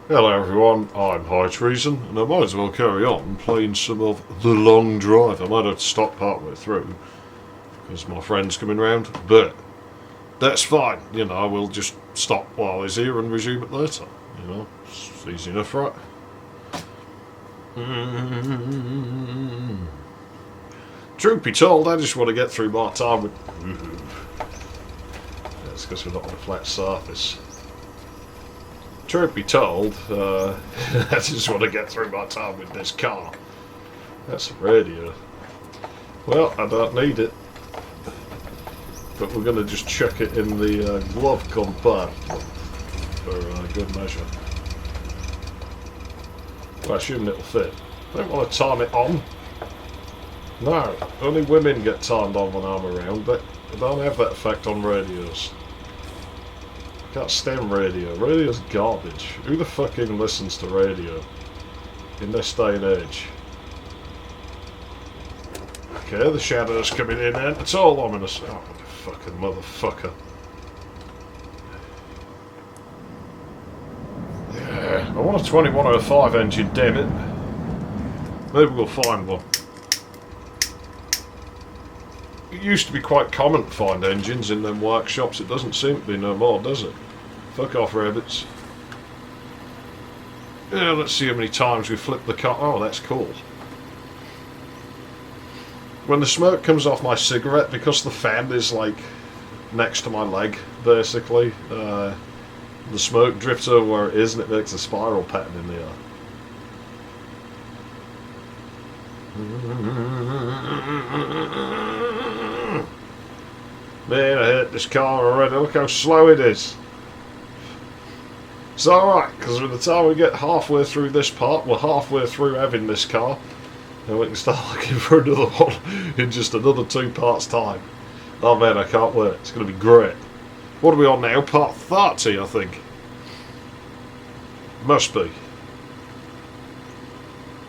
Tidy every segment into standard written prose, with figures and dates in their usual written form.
Hello everyone, I'm High Treason, and I might as well carry on playing some of The Long Drive. I might have to stop partway through, because my friend's coming round, but that's fine, we'll just stop while he's here and resume it later, it's easy enough, right? Truth be told, I just want to get through my time with... That's because we're not on a flat surface. Truth be told, I just want to get through my time with this car. That's a radio. Well, I don't need it. But we're going to just chuck it in the glove compartment for good measure. Well, I assume it'll fit. I don't want to time it on. No, only women get timed on when I'm around, but I don't have that effect on radios. Can't stand radio. Radio's garbage. Who the fucking listens to radio in this day and age? Okay, the shadow's coming in and it's all ominous. Oh, fucking motherfucker. Yeah, I want a 2105 engine, damn it. Maybe we'll find one. It used to be quite common to find engines in them workshops. It doesn't seem to be no more, does it? Fuck off, rabbits. Yeah, let's see how many times we flip the car. Oh, that's cool. When the smoke comes off my cigarette, because the fan is like next to my leg, basically, the smoke drifts over where it is and it makes a spiral pattern in the air. Man, I hate this car already. Look how slow it is. It's alright, because by the time we get halfway through this part, we're halfway through having this car, and we can start looking for another one in just another 2 parts time. Oh man, I can't wait. It's going to be great. What are we on now? Part 30, I think. Must be.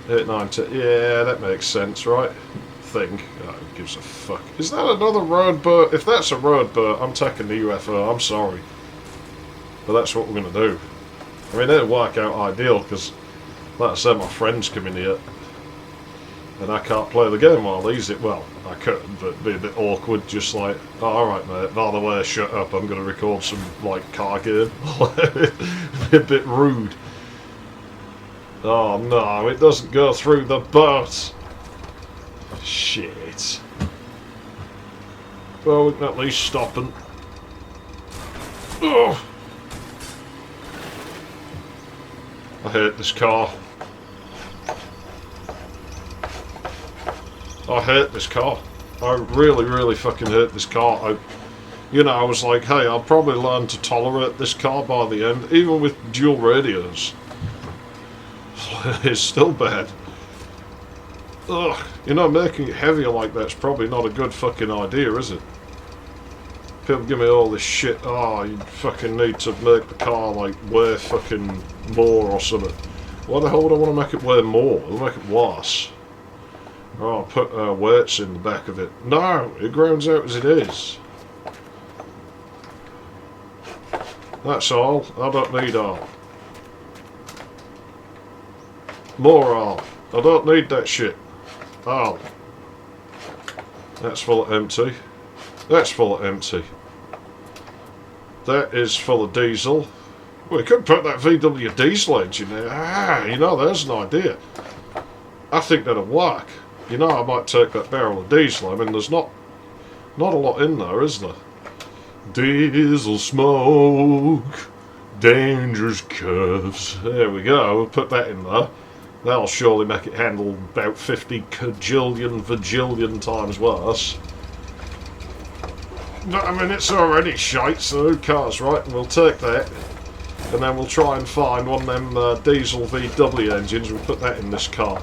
8, 9, 10. Yeah, that makes sense, right? Thing. Oh, who gives a fuck? Is that another road boat? If that's a road boat, I'm taking the UFO. I'm sorry. But that's what we're going to do. I mean, it'll work out ideal because, like I said, my friend's coming here. And I can't play the game while he's it. Well, I could, but it'd be a bit awkward, just like, oh, alright mate, by the way, shut up, I'm going to record some, like, car game. It'd be a bit rude. Oh no, it doesn't go through the boat. Shit. Well, we can at least stop and... Ugh. I hate this car. I hate this car. I really, really fucking hate this car. I was like, hey, I'll probably learn to tolerate this car by the end, even with dual radios. It's still bad. Ugh, making it heavier like that's probably not a good fucking idea, is it? People give me all this shit, oh, you fucking need to make the car, like, weigh fucking more or something. Why the hell would I want to make it weigh more? It'll make it worse. Oh, I'll put weights in the back of it. No, it grounds out as it is. That's all. I don't need all. More all. I don't need that shit. All. That's full of empty. That's full of empty. That is full of diesel. We could put that VW diesel engine there. There's an idea. I think that'll work. I might take that barrel of diesel. I mean, there's not a lot in there, is there? Diesel smoke, dangerous curves. There we go. We'll put that in there. That'll surely make it handle about 50 cajillion, vajillion times worse. I mean, it's already shite, so who cares, right? And we'll take that, and then we'll try and find one of them diesel VW engines. We'll put that in this car.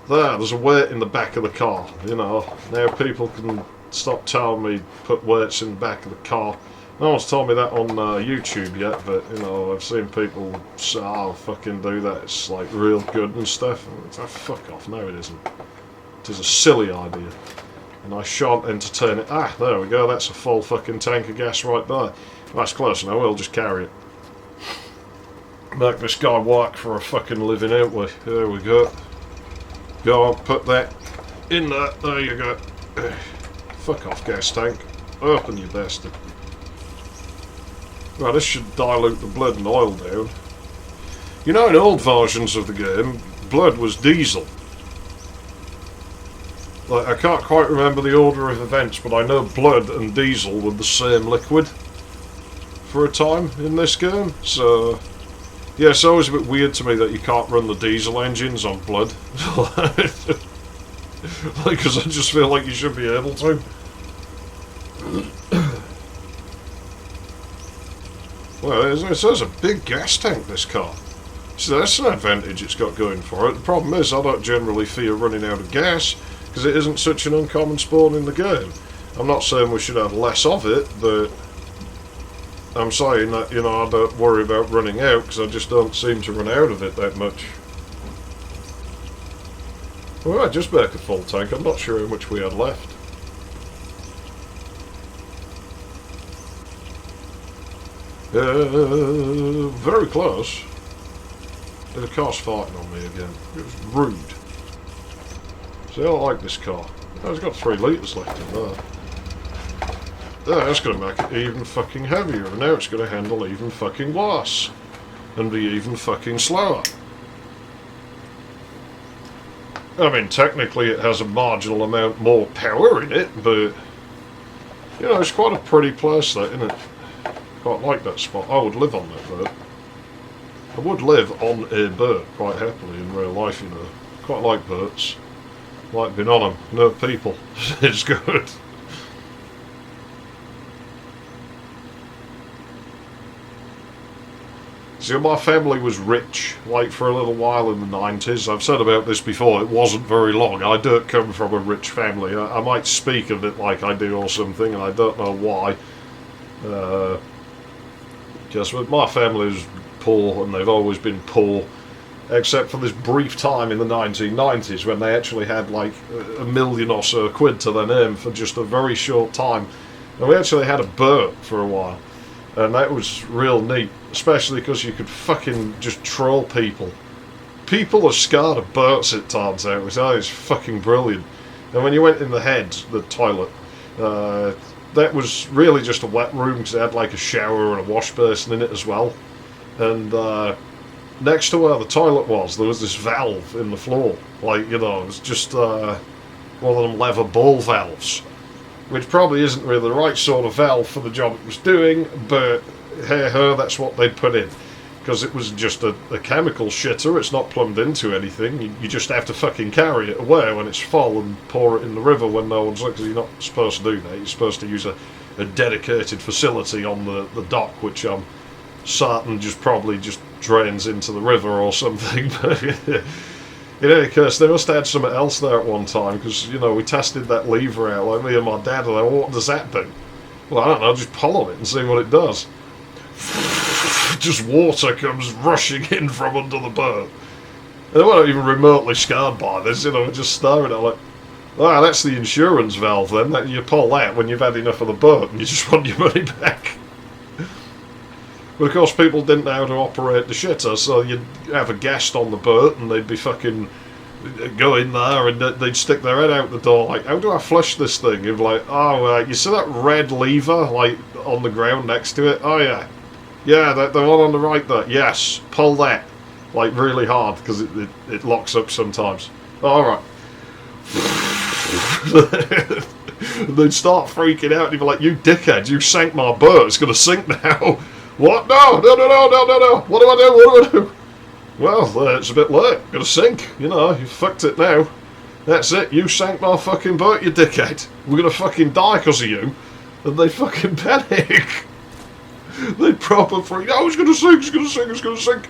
There's a weight in the back of the car, Now people can stop telling me put weights in the back of the car. No one's told me that on YouTube yet, but, I've seen people say, oh, fucking do that, it's, like, real good and stuff. Oh, fuck off, no it isn't. It is a silly idea. And I shan't entertain it. Ah, there we go, that's a full fucking tank of gas right there. That's close enough, we'll just carry it. Make this guy work for a fucking living, ain't we? There we go. Go on, put that in there. There you go. Fuck off, gas tank. Open, you bastard. Right, this should dilute the blood and oil down. You know, in old versions of the game, blood was diesel. Like, I can't quite remember the order of events, but I know blood and diesel were the same liquid for a time in this game. So, yeah, it's always a bit weird to me that you can't run the diesel engines on blood. Like, because I just feel like you should be able to. Well, it says a big gas tank, this car. So that's an advantage it's got going for it. The problem is I don't generally fear running out of gas, because it isn't such an uncommon spawn in the game. I'm not saying we should have less of it, but I'm saying that, you know, I don't worry about running out, because I just don't seem to run out of it that much. Well, I just back a full tank. I'm not sure how much we had left. Very close. The car's fighting on me again. It was rude. See, I like this car. Oh, it's got 3 litres left in there. Yeah, that's going to make it even fucking heavier, and now it's going to handle even fucking worse. And be even fucking slower. I mean, technically it has a marginal amount more power in it, but, you know, it's quite a pretty place, that, isn't it? Quite like that spot. I would live on that boat. I would live on a boat quite happily in real life, you know. Quite like boats. Like being on them. No people. It's good. See, my family was rich, like, for a little while in the 90s. I've said about this before, it wasn't very long. I don't come from a rich family. I might speak of it like I do or something, and I don't know why. Because my family was poor, and they've always been poor, except for this brief time in the 1990s when they actually had like $1 million or so quid to their name for just a very short time. And we actually had a boat for a while, and that was real neat, especially because you could fucking just troll people. People are scared of boats, it turns out, which is fucking brilliant. And when you went in the head, the toilet, that was really just a wet room, because it had like a shower and a wash basin in it as well. And next to where the toilet was, there was this valve in the floor. Like, you know, it was just one of them lever ball valves, which probably isn't really the right sort of valve for the job it was doing, but hey ho, that's what they'd put in. Because it was just a chemical shitter, it's not plumbed into anything, you just have to fucking carry it away when it's full and pour it in the river when no one's looking, because you're not supposed to do that. You're supposed to use a dedicated facility on the dock, which I'm certain probably just drains into the river or something. But in any case, they must have had something else there at one time, because, you know, we tested that lever out, like me and my dad, and like, what does that do? Well, I don't know, just pull on it and see what it does. Just water comes rushing in from under the boat. And they weren't even remotely scared by this, you know, we're just staring at it like, ah, that's the insurance valve then, that you pull that when you've had enough of the boat and you just want your money back. But of course people didn't know how to operate the shitter, so you'd have a guest on the boat and they'd be fucking go in there and they'd stick their head out the door like, how do I flush this thing? You'd be like, oh, you see that red lever like on the ground next to it? Oh yeah. Yeah, the one on the right there. Yes, pull that. Like, really hard, because it locks up sometimes. Alright. They'd start freaking out, and you'd be like, you dickhead, you sank my boat, it's going to sink now. What? No. What do I do? Well, it's a bit late, going to sink. You know, you fucked it now. That's it, you sank my fucking boat, you dickhead. We're going to fucking die because of you. And they fucking panic. They proper freak. Oh, it's going to sink.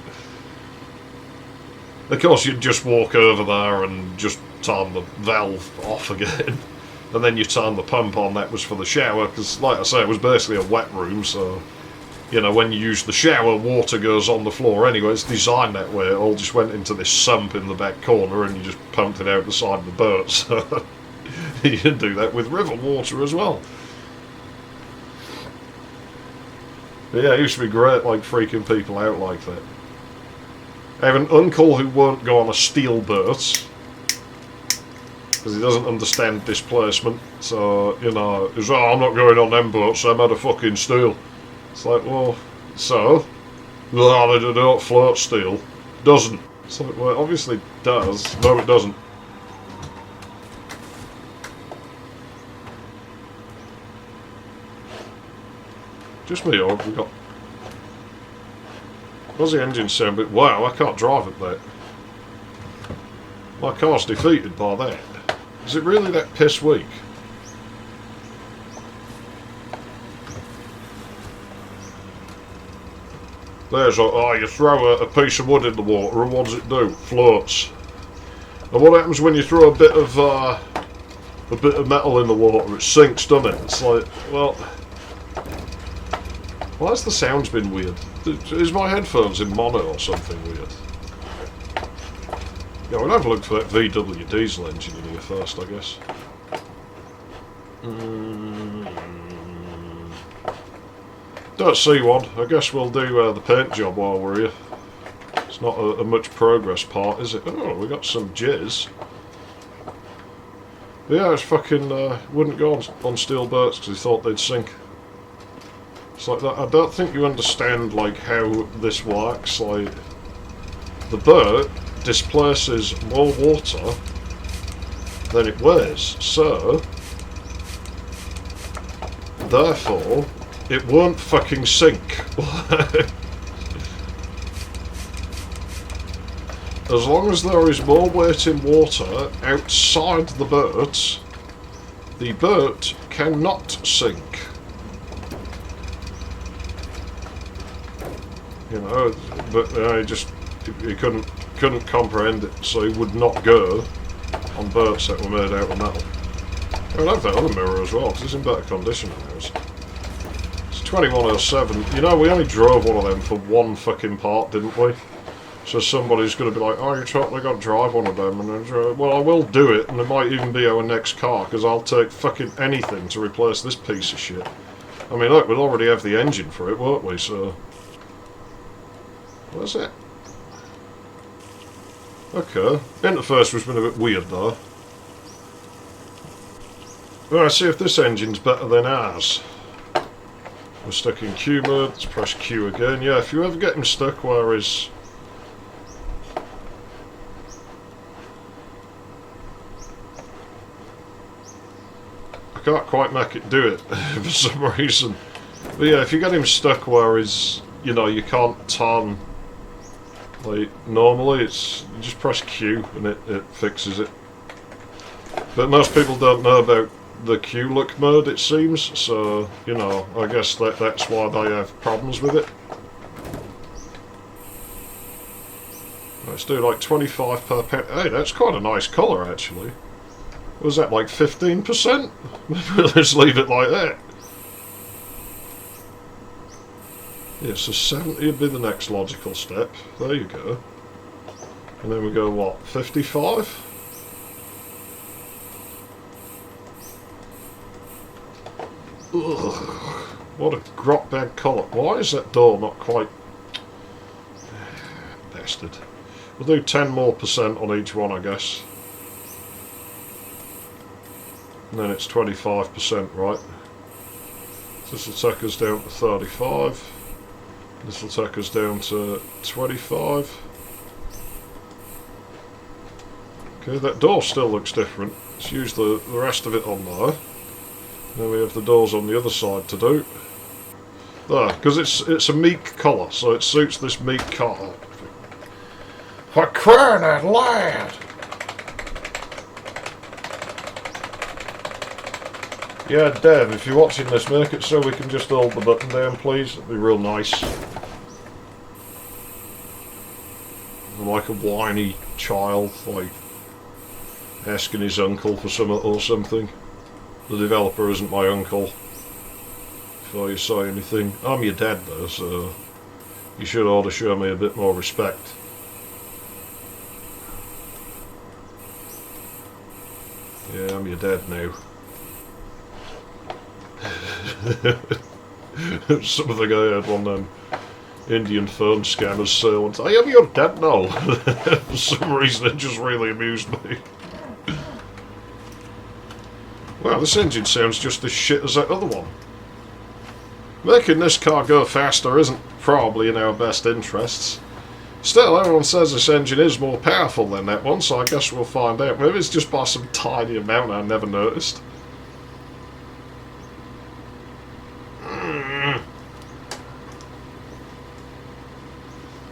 Of course, you'd just walk over there and just turn the valve off again. And then you turn the pump on, that was for the shower, because, like I say, it was basically a wet room, so, you know, when you use the shower, water goes on the floor anyway. It's designed that way. It all just went into this sump in the back corner, and you just pumped it out the side of the boat, so you can do that with river water as well. But yeah, it used to be great, like, freaking people out like that. I have an uncle who won't go on a steel boat because he doesn't understand displacement. So, you know, he's like, oh, I'm not going on them boats, I'm out of fucking steel. It's like, well, so? Well, they don't float steel. Doesn't. It's like, well, it obviously does. No, it doesn't. Just me, or have we got... Does the engine sound a bit... Wow, I can't drive it there. My car's defeated by that. Is it really that piss weak? There's a... Oh, you throw a piece of wood in the water and what does it do? Floats. And what happens when you throw a bit of metal in the water? It sinks, doesn't it? It's like, well... Why has the sound's been weird? Is my headphones in mono or something weird? Yeah, we'll have a look for that VW diesel engine in here first, I guess. Don't see one. I guess we'll do the paint job while we're here. It's not a much progress part, is it? Oh, we got some jizz. But yeah, it's fucking wouldn't go on steel boats because he thought they'd sink. It's like that. I don't think you understand like how this works. Like the boat displaces more water than it weighs, so therefore it won't fucking sink. As long as there is more weight in water outside the boat cannot sink. You know, but he couldn't comprehend it, so he would not go on boats that were made out of metal. I have that other mirror as well, because it's in better condition than ours. It's 2107. You know, we only drove one of them for one fucking part, didn't we? So somebody's going to be like, oh, you totally got to drive one of them. And well, I will do it, and it might even be our next car, because I'll take fucking anything to replace this piece of shit. I mean, look, we'll already have the engine for it, won't we? So... What's that? Okay. Interface was been a bit weird though. Right, see if this engine's better than ours. We're stuck in Q mode. Let's press Q again. Yeah, if you ever get him stuck where he's... I can't quite make it do it for some reason. But yeah, if you get him stuck where he's... You know, you can't turn... Like, normally it's, you just press Q and it fixes it. But most people don't know about the Q-look mode, it seems, so, you know, I guess that's why they have problems with it. Let's do like 25 per pound. Hey, that's quite a nice colour, actually. Was that like 15%? Let's leave it like that. Yeah, so 70 would be the next logical step. There you go. And then we go, what, 55? Ugh, what a grot bag colour. Why is that door not quite... Bastard. We'll do 10% more on each one, I guess. And then it's 25%, right? So this will take us down to 35. This will take us down to 25. Okay, that door still looks different. Let's use the rest of it on there. Then we have the doors on the other side to do. There, because it's a meek colour, so it suits this meek colour. For crying out loud! Yeah, Dev, if you're watching this, make it so we can just hold the button down, please. It'd be real nice. I'm like a whiny child, like asking his uncle for something or something. The developer isn't my uncle. Before you say anything, I'm your dad though, so you should ought to show me a bit more respect. Yeah, I'm your dad now. Something I had one of them Indian phone scammers say once, I am your dad now. For some reason it just really amused me. Wow, this engine sounds just as shit as that other one. Making this car go faster isn't probably in our best interests. Still, everyone says this engine is more powerful than that one, so I guess we'll find out. Maybe it's just by some tiny amount I never noticed.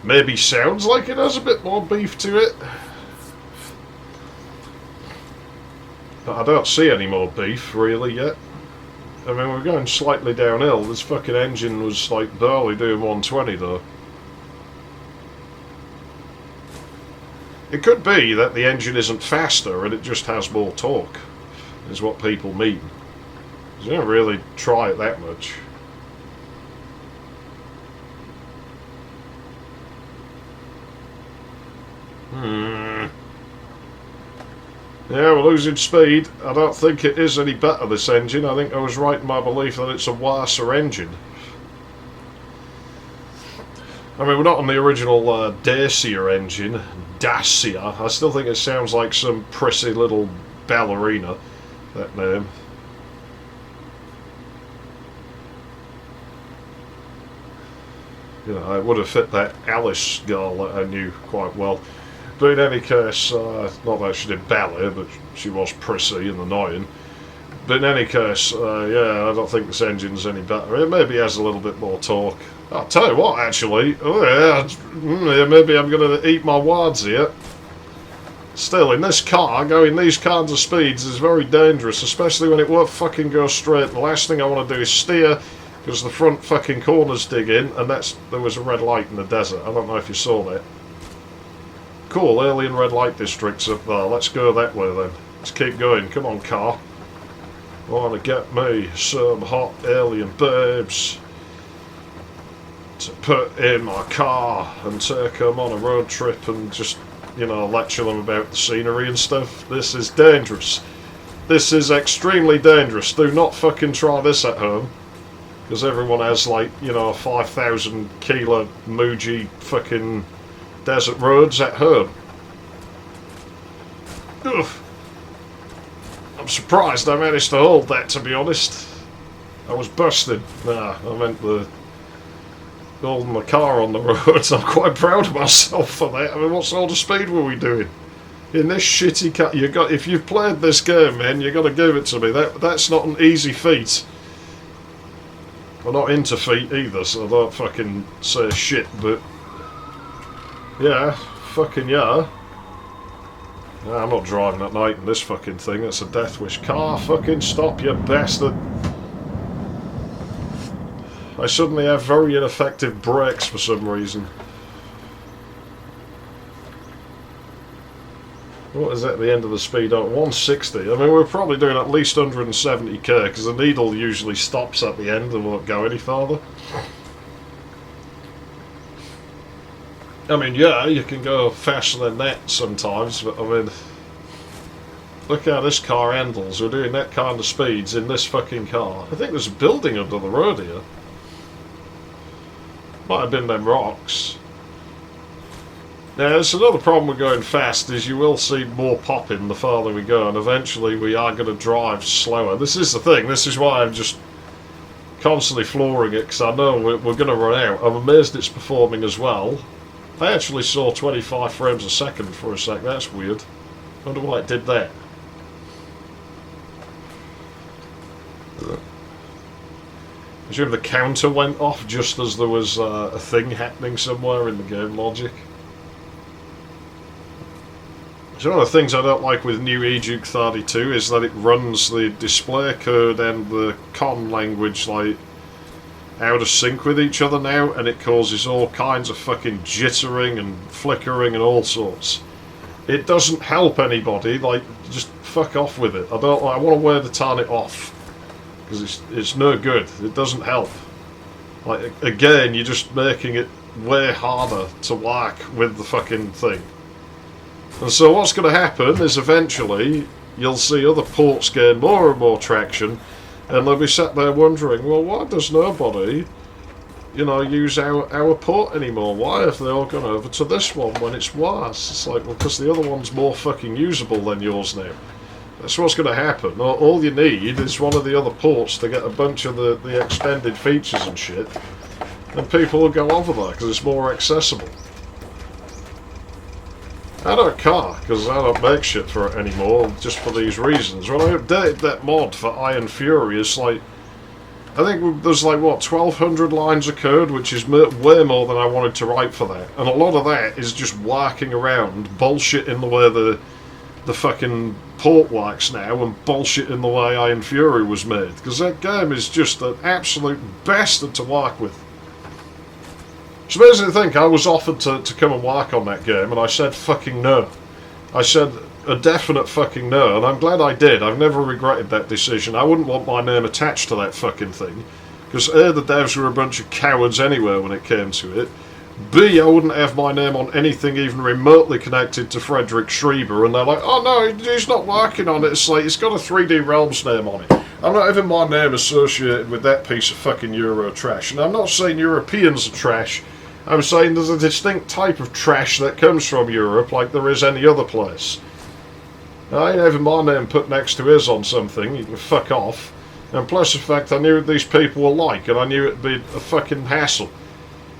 Maybe sounds like it has a bit more beef to it. But I don't see any more beef, really, yet. I mean, we're going slightly downhill. This fucking engine was, like, barely doing 120, though. It could be that the engine isn't faster and it just has more torque, is what people mean. You don't really try it that much. Yeah, we're losing speed. I don't think it is any better, this engine. I think I was right in my belief that it's a worser engine. I mean, we're not on the original Dacia engine. Dacia. I still think it sounds like some prissy little ballerina, that name. You know, it would have fit that Alice girl that I knew quite well. But in any case, not that she did ballet, but she was prissy and annoying. But in any case, yeah, I don't think this engine's any better. It maybe has a little bit more torque. I'll tell you what, actually. Oh yeah, maybe I'm going to eat my words here. Still, in this car, going these kinds of speeds is very dangerous, especially when it won't fucking go straight. The last thing I want to do is steer, because the front fucking corners dig in, and there was a red light in the desert. I don't know if you saw that. Cool, alien red light districts up there. Let's go that way then. Let's keep going. Come on, car. I want to get me some hot alien babes to put in my car and take them on a road trip and just, you know, lecture them about the scenery and stuff. This is dangerous. This is extremely dangerous. Do not fucking try this at home. Because everyone has, like, you know, 5,000 kilo Muji fucking desert roads at home. Ugh. I'm surprised I managed to hold that, to be honest. I was busted. Nah, I meant holding the car on the roads. I'm quite proud of myself for that. I mean, what sort of speed were we doing? In this shitty car, if you've played this game, man, you got to give it to me. That's not an easy feat. I'm not into feet either, so I don't fucking say shit, but yeah, fucking yeah. Nah, I'm not driving at night in this fucking thing. That's a death wish. Car, fucking stop, you bastard. I suddenly have very ineffective brakes for some reason. What is at the end of the speed? 160. I mean, we're probably doing at least 170k, because the needle usually stops at the end and won't go any farther. I mean, yeah, you can go faster than that sometimes, but I mean, look how this car handles. We're doing that kind of speeds in this fucking car. I think there's a building under the road here. Might have been them rocks. Now, there's another problem with going fast, is you will see more popping the farther we go, and eventually we are going to drive slower. This is the thing. This is why I'm just constantly flooring it, because I know we're going to run out. I'm amazed it's performing as well. I actually saw 25 frames a second for a sec. That's weird. I wonder why it did that. I assume the counter went off just as there was a thing happening somewhere in the game logic. So one of the things I don't like with new eDuke 32 is that it runs the display code and the COM language like out of sync with each other now, and it causes all kinds of fucking jittering and flickering and all sorts. It doesn't help anybody. Like, just fuck off with it. I want to wear the turn it off, because it's no good. It doesn't help. Like, again, you're just making it way harder to work with the fucking thing. And so what's going to happen is eventually you'll see other ports gain more and more traction, and they'll be sat there wondering, well, why does nobody you know, use our port anymore? Why have they all gone over to this one when it's worse? It's like, well, because the other one's more fucking usable than yours now. That's what's going to happen. All you need is one of the other ports to get a bunch of the extended features and shit, and people will go over there because it's more accessible. I don't care, because I don't make shit for it anymore, just for these reasons. When I updated that mod for Iron Fury, it's like, I think there's like, what, 1,200 lines of code, which is way more than I wanted to write for that. And a lot of that is just walking around, bullshitting the way the fucking port works now, and bullshit in the way Iron Fury was made, because that game is just an absolute bastard to work with. It's amazing to think I was offered to come and work on that game, and I said fucking no. I said a definite fucking no, and I'm glad I did. I've never regretted that decision. I wouldn't want my name attached to that fucking thing, because A, the devs were a bunch of cowards anyway when it came to it. B, I wouldn't have my name on anything even remotely connected to Frederick Schreiber, and they're like, oh no, he's not working on it. It's like, it's got a 3D Realms name on it. I'm not having my name associated with that piece of fucking Euro trash, and I'm not saying Europeans are trash. I'm saying there's a distinct type of trash that comes from Europe like there is any other place. I ain't having my name put next to his on something, you can fuck off. And plus the fact I knew what these people were like, and I knew it'd be a fucking hassle.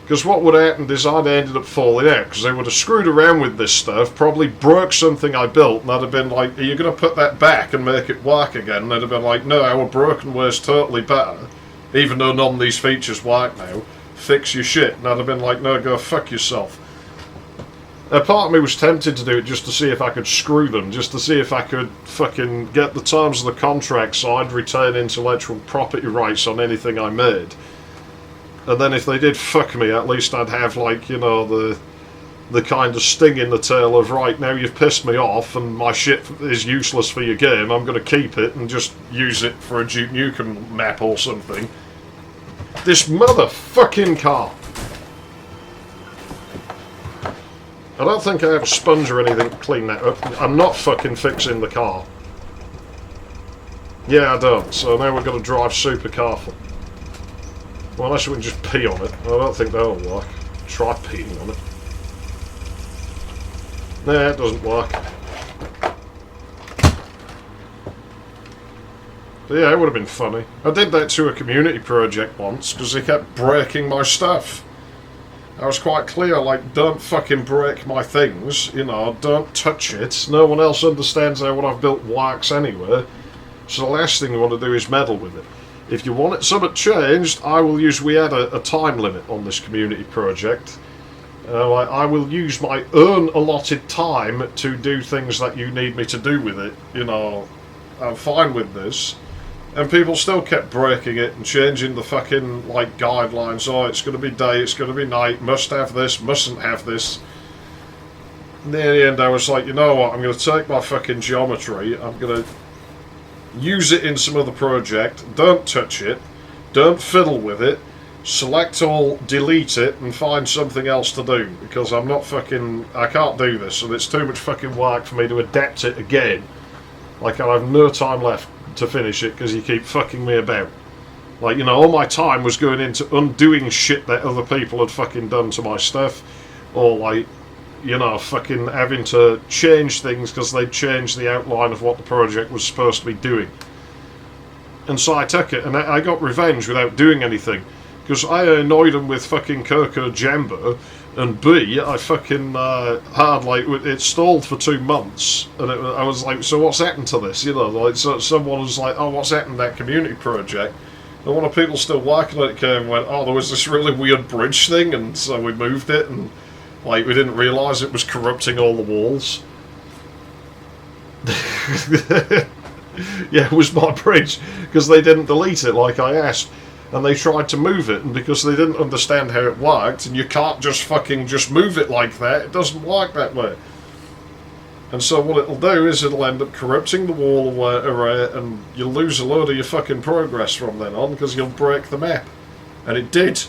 Because what would have happened is I'd ended up falling out, because they would have screwed around with this stuff, probably broke something I built, and I'd have been like, are you going to put that back and make it work again? And they'd have been like, no, our broken way's totally better, even though none of these features work now. Fix your shit. And I'd have been like, no, go fuck yourself. A part of me was tempted to do it just to see if I could screw them, just to see if I could fucking get the terms of the contract so I'd retain intellectual property rights on anything I made. And then if they did fuck me, at least I'd have, like, you know, the kind of sting in the tail of, right, now you've pissed me off and my shit is useless for your game, I'm going to keep it and just use it for a Duke Nukem map or something. This motherfucking car. I don't think I have a sponge or anything to clean that up. I'm not fucking fixing the car. Yeah, I don't. So now we're going to drive super careful. Well, unless we can just pee on it. I don't think that'll work. Try peeing on it. Nah, it doesn't work. But yeah, it would have been funny. I did that to a community project once, because they kept breaking my stuff. I was quite clear, like, don't fucking break my things, you know, don't touch it. No one else understands how what I've built works anyway. So the last thing you want to do is meddle with it. If you want it somewhat changed, I will use, we had a time limit on this community project. I will use my own allotted time to do things that you need me to do with it, you know, I'm fine with this. And people still kept breaking it and changing the fucking, like, guidelines. Oh, it's going to be day, it's going to be night, must have this, mustn't have this. Near the end I was like, you know what, I'm going to take my fucking geometry, I'm going to use it in some other project, don't touch it, don't fiddle with it, select all, delete it, and find something else to do. Because I'm not fucking, I can't do this, and it's too much fucking work for me to adapt it again. Like, I have no time left to finish it because you keep fucking me about. Like, you know, all my time was going into undoing shit that other people had fucking done to my stuff, or like, you know, fucking having to change things because they'd changed the outline of what the project was supposed to be doing. And so I took it and I got revenge without doing anything, because I annoyed them with fucking Coco Jambo, and B, I fucking had, like, it stalled for 2 months, and I was like, so what's happened to this? You know, like, so someone was like, oh, what's happened to that community project? And one of the people still working on it came and went, oh, there was this really weird bridge thing, and so we moved it, and, like, we didn't realise it was corrupting all the walls. Yeah, it was my bridge, because they didn't delete it like I asked. And they tried to move it, and because they didn't understand how it worked, and you can't just fucking just move it like that, it doesn't work that way. And so what it'll do is it'll end up corrupting the wall array, and you'll lose a load of your fucking progress from then on, because you'll break the map. And it did.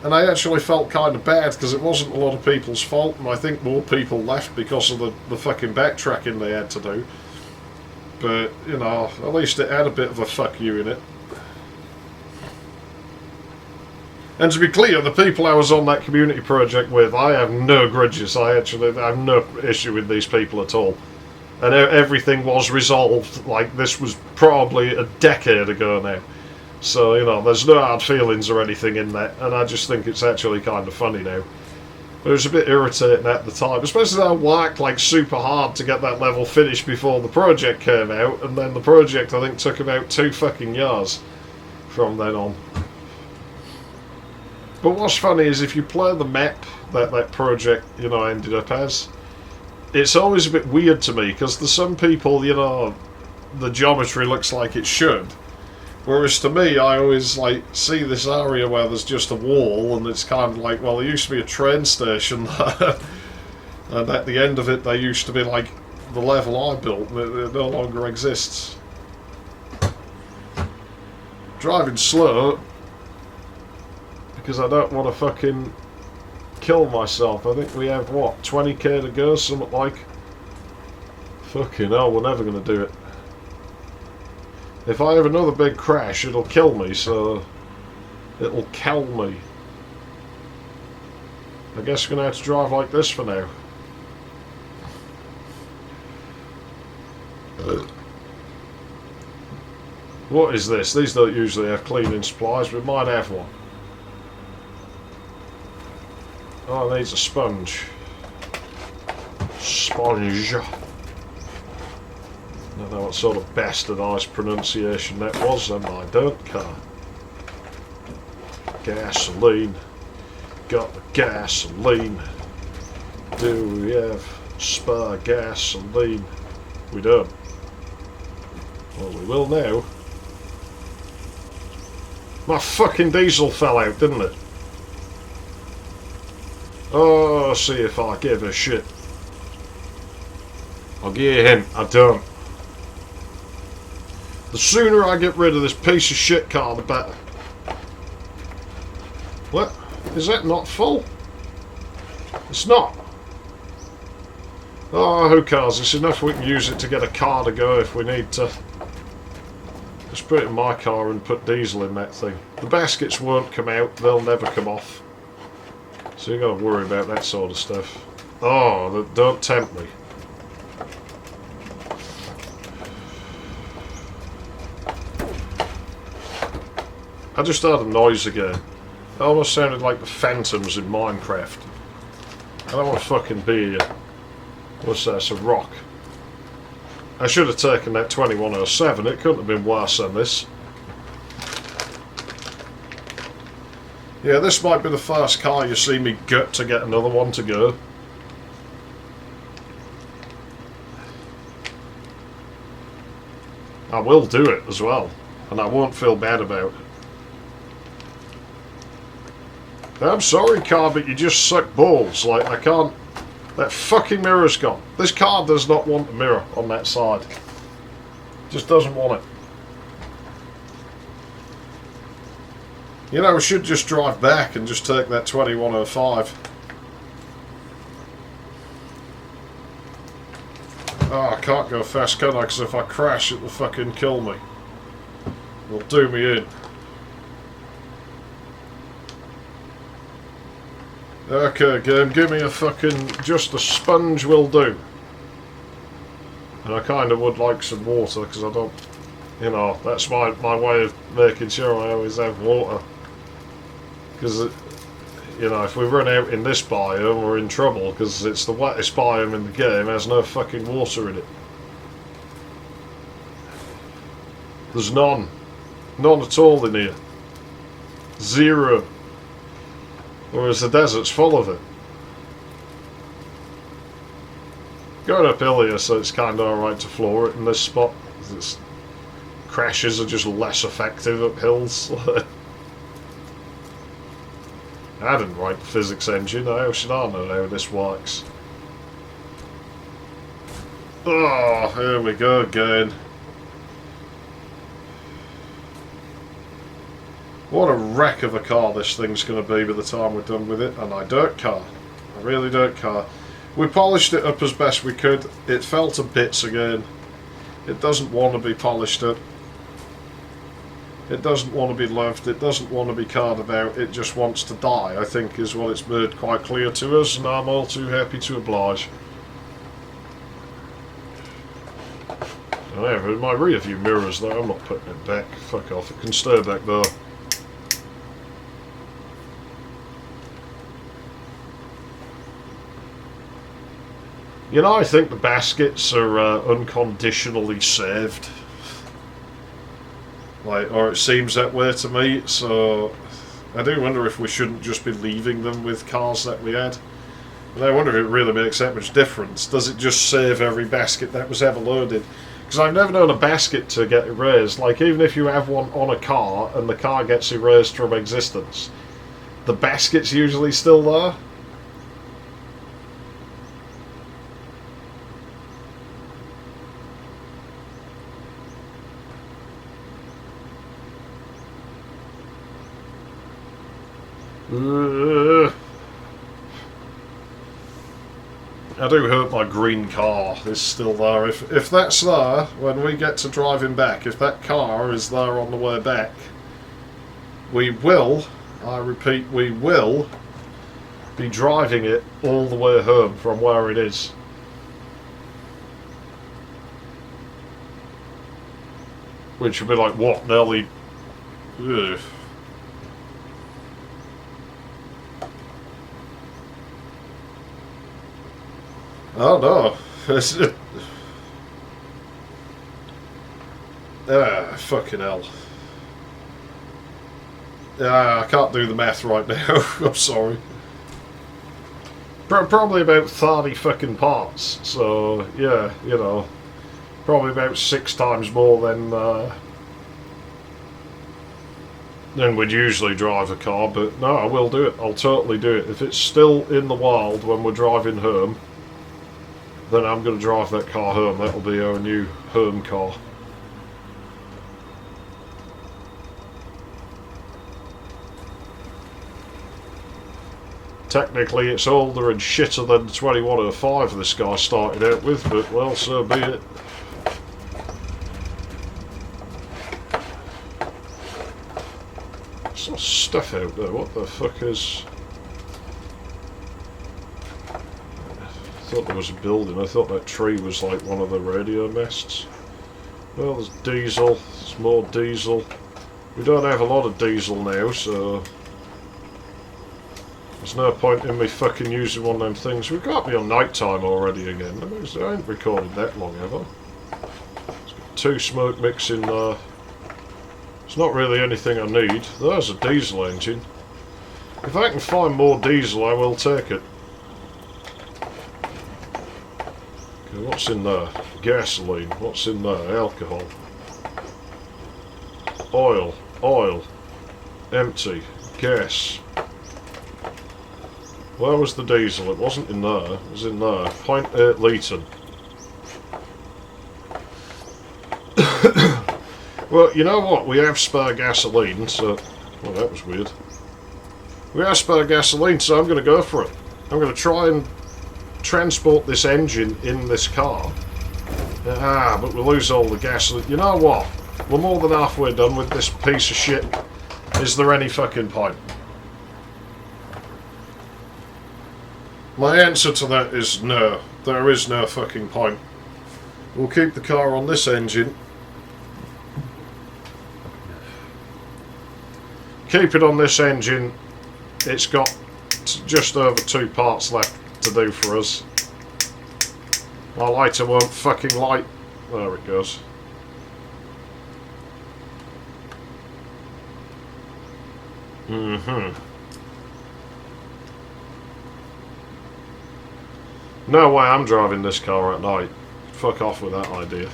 And I actually felt kind of bad, because it wasn't a lot of people's fault, and I think more people left because of the fucking backtracking they had to do. But, you know, at least it had a bit of a fuck you in it. And to be clear, the people I was on that community project with, I have no grudges. I have no issue with these people at all. And everything was resolved. Like, this was probably a decade ago now. So, you know, there's no hard feelings or anything in that. And I just think it's actually kind of funny now. But it was a bit irritating at the time. Especially I worked, like, super hard to get that level finished before the project came out. And then the project, I think, took about 2 fucking years from then on. But what's funny is if you play the map that project, you know, ended up as, it's always a bit weird to me, because there's some people, you know, the geometry looks like it should. Whereas to me, I always, like, see this area where there's just a wall, and it's kind of like, well, there used to be a train station there. And at the end of it, there used to be, like, the level I built, that no longer exists. Driving slow, because I don't want to fucking kill myself. I think we have, what, 20k to go, something like. Fucking hell, we're never going to do it. If I have another big crash, it'll kill me, so it'll kill me. I guess we're going to have to drive like this for now. What is this? These don't usually have cleaning supplies, we might have one. Oh, it needs a sponge. Sponge. I don't know what sort of bastardised pronunciation that was, and I don't care. Gasoline. Got the gasoline. Do we have spare gasoline? We don't. Well, we will now. My fucking diesel fell out, didn't it? Oh, see if I give a shit. I'll give you a hint, I don't. The sooner I get rid of this piece of shit car, the better. What? Is that not full? It's not. Oh, who cares? It's enough we can use it to get a car to go if we need to. Just put it in my car and put diesel in that thing. The baskets won't come out, they'll never come off. So you got to worry about that sort of stuff. Oh, don't tempt me. I just heard a noise again. It almost sounded like the phantoms in Minecraft. I don't want to fucking be here. What's that? It's a rock. I should have taken that 2107. It couldn't have been worse than this. Yeah, this might be the first car you see me gut to get another one to go. I will do it as well, and I won't feel bad about it. I'm sorry, car, but you just suck balls. Like, I can't... That fucking mirror's gone. This car does not want a mirror on that side. Just doesn't want it. You know, we should just drive back and just take that 2105. Oh, I can't go fast, can I? Because if I crash, it'll fucking kill me. It'll do me in. Okay, game, give me a fucking... Just a sponge will do. And I kind of would like some water, because I don't... You know, that's my way of making sure I always have water. Because, you know, if we run out in this biome, we're in trouble, because it's the wettest biome in the game, has no fucking water in it. There's none. None at all in here. Zero. Whereas the desert's full of it. Going uphill here, so it's kind of alright to floor it in this spot. Its crashes are just less effective up hills. I didn't write the physics engine, how should I know how this works? Oh, here we go again. What a wreck of a car this thing's going to be by the time we're done with it, and I don't care. I really don't care. We polished it up as best we could. It fell to bits again. It doesn't want to be polished up. It doesn't want to be loved, it doesn't want to be carted out, it just wants to die, I think is what it's made quite clear to us, and I'm all too happy to oblige. However, my rear view mirrors though, I'm not putting it back. Fuck off, it can stay back there. You know, I think the baskets are unconditionally saved. Like, or it seems that way to me, so I do wonder if we shouldn't just be leaving them with cars that we had. And I wonder if it really makes that much difference. Does it just save every basket that was ever loaded? Because I've never known a basket to get erased. Like, even if you have one on a car and the car gets erased from existence, the basket's usually still there. I do hope my green car is still there. If that's there, when we get to driving back, if that car is there on the way back, we will, I repeat, we will be driving it all the way home from where it is. Which would be like, what, nearly... Ugh. Oh no. Fucking hell. I can't do the math right now. I'm sorry. Probably about 30 fucking parts. So, yeah, you know. Probably about 6 times more than we'd usually drive a car. But no, I will do it. I'll totally do it. If it's still in the wild when we're driving home, then I'm going to drive that car home. That'll be our new home car. Technically it's older and shitter than the 2105 this guy started out with, but well, so be it. There's some stuff out there. What the fuck is... I thought there was a building. I thought that tree was like one of the radio masts. Well, there's diesel. There's more diesel. We don't have a lot of diesel now, so there's no point in me fucking using one of them things. We've got to be on night time already again. I ain't recorded that long, have I? It's got 2 smoke mix in there. It's not really anything I need. There's a diesel engine. If I can find more diesel, I will take it. What's in there? Gasoline. What's in there? Alcohol. Oil. Oil. Empty. Gas. Where was the diesel? It wasn't in there. It was in there. 0.8 litre. Well, you know what? We have spare gasoline, so... Well, that was weird. We have spare gasoline, so I'm going to go for it. I'm going to try and transport this engine in this car. But we lose all the gasoline. You know what? We're more than halfway done with this piece of shit. Is there any fucking point? My answer to that is no. There is no fucking point. We'll keep the car on this engine. Keep it on this engine. It's got just over 2 parts left to do for us. My lighter won't fucking light. There it goes. No way I'm driving this car at night. Fuck off with that idea.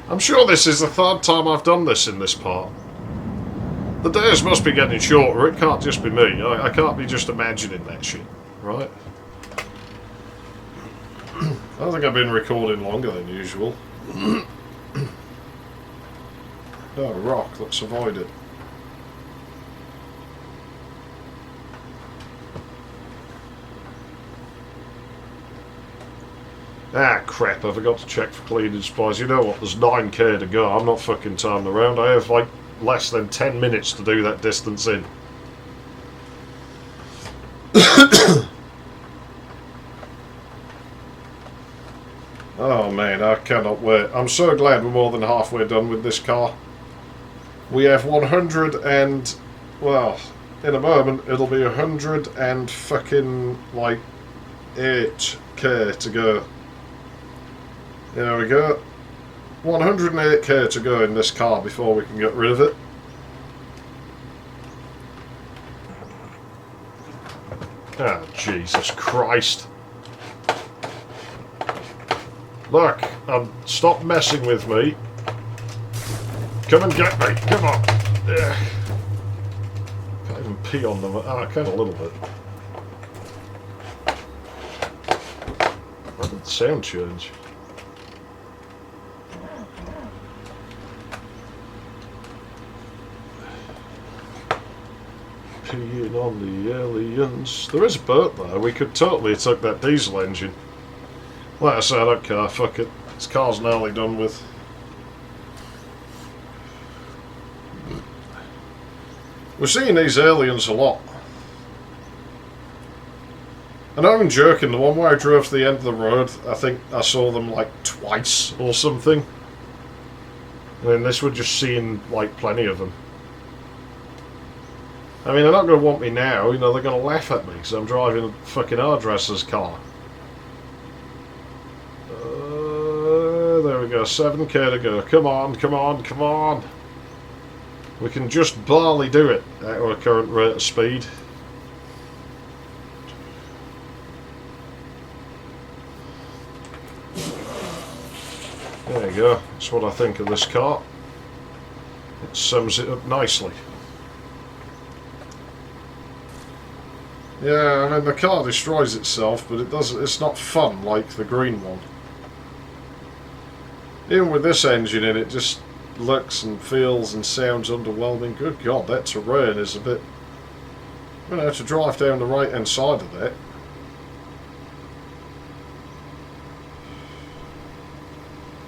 I'm sure this is the 3rd time I've done this in this part. The days must be getting shorter. It can't just be me. I can't be just imagining that shit, right? I think I've been recording longer than usual. Oh, rock. Let's avoid it. Ah, crap. I forgot to check for cleaning supplies. You know what? There's 9k to go. I'm not fucking turning around. I have, like, less than 10 minutes to do that distance in. Oh man, I cannot wait. I'm so glad we're more than halfway done with this car. We have 100 and, well, in a moment it'll be 100 and fucking like 8k to go. There we go. 108k to go in this car before we can get rid of it. Ah, Jesus Christ. Look, stop messing with me. Come and get me. Come on. Ugh. Can't even pee on them. Oh, I can a little bit. Why did the sound change? Peeing on the aliens. There is a boat there. We could totally have took that diesel engine. Like I said, I don't care, fuck it. This car's nearly done with. We're seeing these aliens a lot. And I'm joking, the one where I drove to the end of the road, I think I saw them like twice or something. And then this, we're just seeing like plenty of them. I mean, they're not going to want me now, you know, they're going to laugh at me because I'm driving a fucking hairdresser's car. There we go, 7k to go. Come on, come on, come on. We can just barely do it at our current rate of speed. There you go, that's what I think of this car. It sums it up nicely. Yeah, I mean the car destroys itself, but it's not fun like the green one. Even with this engine in, it just looks and feels and sounds underwhelming. Good God, that terrain is a bit... I'm going to have to drive down the right hand side of that.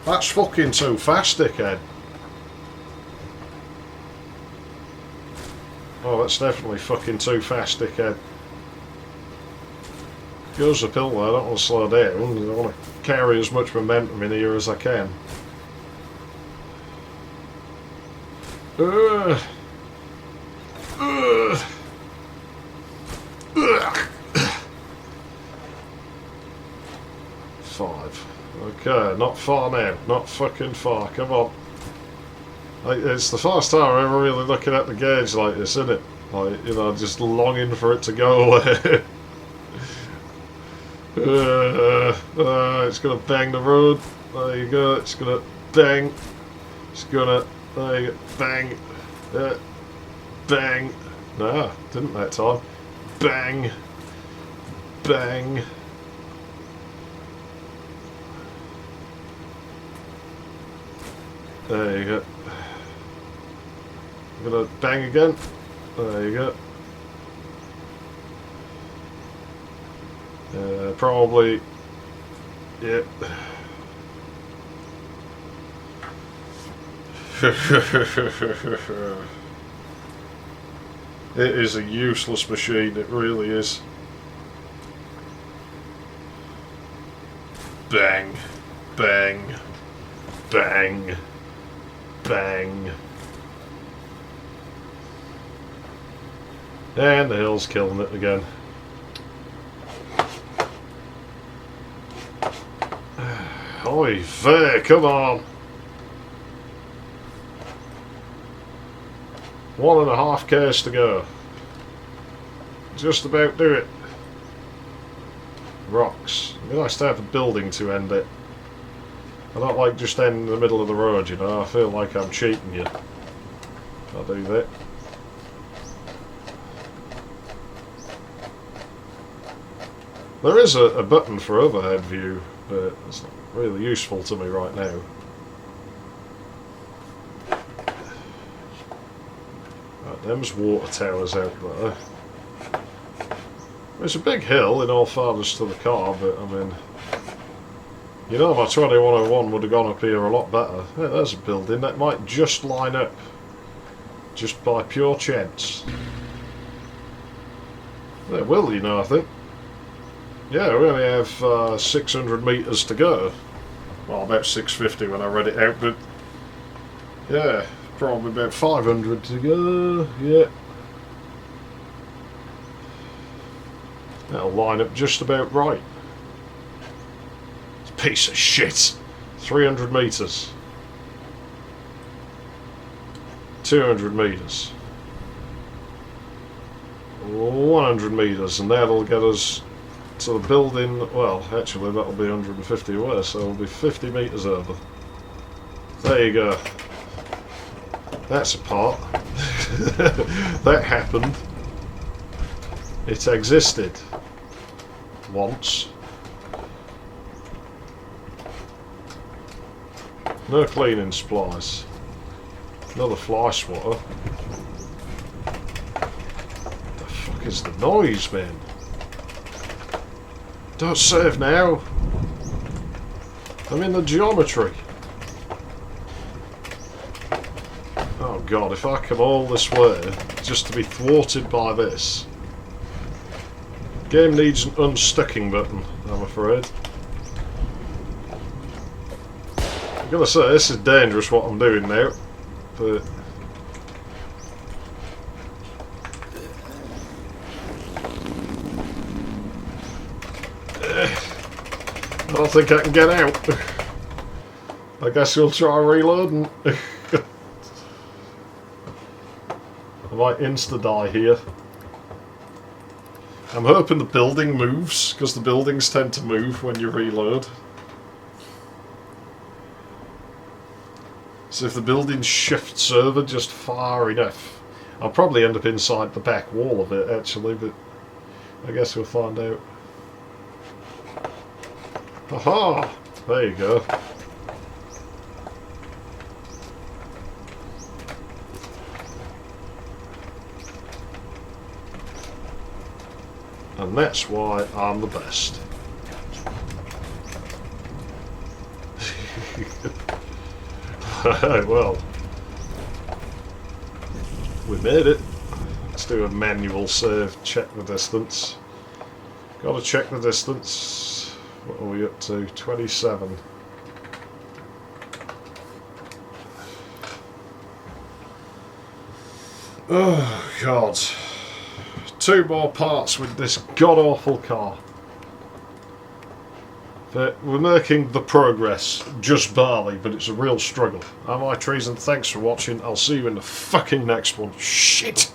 That's fucking too fast, dickhead. Oh, that's definitely fucking too fast, dickhead. Goes uphill there, I don't want to slow down. I want to carry as much momentum in here as I can. 5. Okay, not far now. Not fucking far. Come on. Like, it's the first time I'm ever really looking at the gauge like this, isn't it? Like, you know, just longing for it to go away. It's gonna bang the road. There you go. It's gonna bang. It's gonna. There you go. Bang. Bang. No, didn't that time. Bang. Bang. There you go. I'm gonna bang again. There you go. Probably. Yep. It is a useless machine, it really is. Bang, bang, bang, bang. And the hill's killing it again. Oi vey, come on. 1.5 k's to go. Just about do it. Rocks. It'd be nice to have a building to end it. I don't like just ending in the middle of the road, you know. I feel like I'm cheating you if I do that. There is a button for overhead view, but it's not really useful to me right now. Right, them's water towers out there. It's a big hill in all fairness to the car, but I mean, you know, my 2101 would have gone up here a lot better. Yeah, there's a building that might just line up just by pure chance. It will, you know, I think. Yeah, we only have 600 metres to go. Well, about 650 when I read it out, but yeah, probably about 500 to go. Yeah. That'll line up just about right. It's a piece of shit. 300 metres. 200 metres. 100 metres, and that'll get us to the building. Well, actually, that'll be 150 away, so it'll be 50 metres over. There you go. That's a part. That happened. It existed. Once. No cleaning supplies. Another fly swatter. The fuck is the noise, man? Don't save now. I'm in the geometry. Oh god, if I come all this way just to be thwarted by this. Game needs an unstucking button, I'm afraid. I'm gonna say this is dangerous what I'm doing now, but I don't think I can get out. I guess we'll try reloading. I might insta-die here. I'm hoping the building moves, because the buildings tend to move when you reload. So if the building shifts over just far enough, I'll probably end up inside the back wall of it actually, but I guess we'll find out. Aha! There you go. And that's why I'm the best. Well, we made it. Let's do a manual save, check the distance. Gotta check the distance. What are we up to? 27. Oh, God. 2 more parts with this god-awful car. But we're making the progress, just barely, but it's a real struggle. I'm iTrees, and thanks for watching. I'll see you in the fucking next one. Shit!